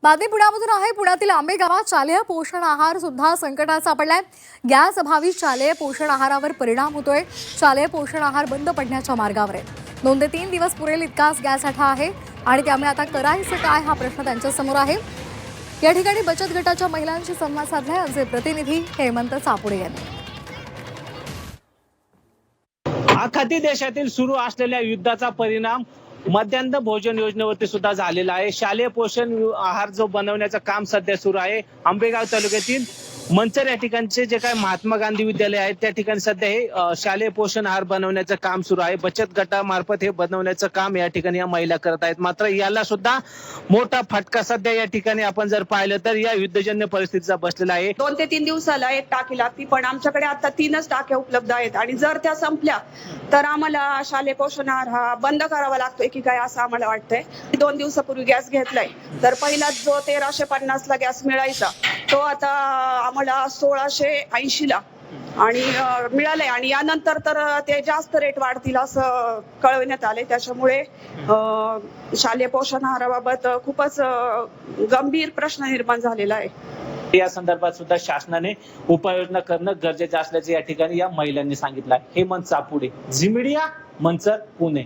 बातमी पुण्यामधून आहे। पुण्यातील आंबे गावात शालेय पोषण आहार सुद्धा संकटात सापडलाय। गॅस अभावी शालेय पोषण आहारावर परिणाम होतोय। शालेय पोषण आहार बंद पडण्याच्या मार्गावर आहे। 2 ते 3 दिवस पुरेल इतकाच गॅस साठा आहे आणि त्यामुळे आता करायचं काय हा प्रश्न त्यांच्या समोर आहे। या ठिकाणी बचत गटाच्या महिलांशी संवाद साधलाय आमचे प्रतिनिधी हेमंत सापुडे यांनी। आखाती देशातील सुरू असलेल्या युद्धाचा परिणाम मध्यान्ह भोजन योजनेवरती सुद्धा झालेला आहे। शालेय पोषण आहार जो बनवण्याचं काम सध्या सुरू आहे। आंबेगाव तालुक्यातील मंचर या ठिकाणचे जे काही महात्मा गांधी विद्यालय आहे त्या ठिकाणी सध्या हे शालेय पोषण आहार बनवण्याचं काम सुरू आहे। बचत गटामार्फत हे बनवण्याचं काम या ठिकाणी या महिला करत आहेत। मात्र याला सुद्धा मोठा फटका सध्या या ठिकाणी आपण जर पाहिलं तर या युद्धजन्य परिस्थितीचा बसलेला आहे। 2 ते 3 दिवसाला एक टाकी लागती, पण आमच्याकडे आता 3च टाक्या उपलब्ध आहेत आणि जर त्या संपल्या तर आम्हाला शालेय पोषण आहार हा बंद करावा लागतोय की काय असं आम्हाला वाटतंय। 2 दिवसापूर्वी गॅस घेतलाय तर पहिला जो 1350 ला गॅस मिळायचा तो आता आम्हाला 1680 ला आणि मिळालंय आणि यानंतर तर ते जास्त रेट वाढतील असं कळवण्यात आले। त्याच्यामुळे शालेय पोषण आहाराबाबत खूपच गंभीर प्रश्न निर्माण झालेला आहे। या संदर्भात सुद्धा शासनाने उपाययोजना करणं गरजेचं असल्याचे या ठिकाणी या महिलांनी सांगितलं आहे। Hemant Sapude, Zee Media, Manchar, Pune.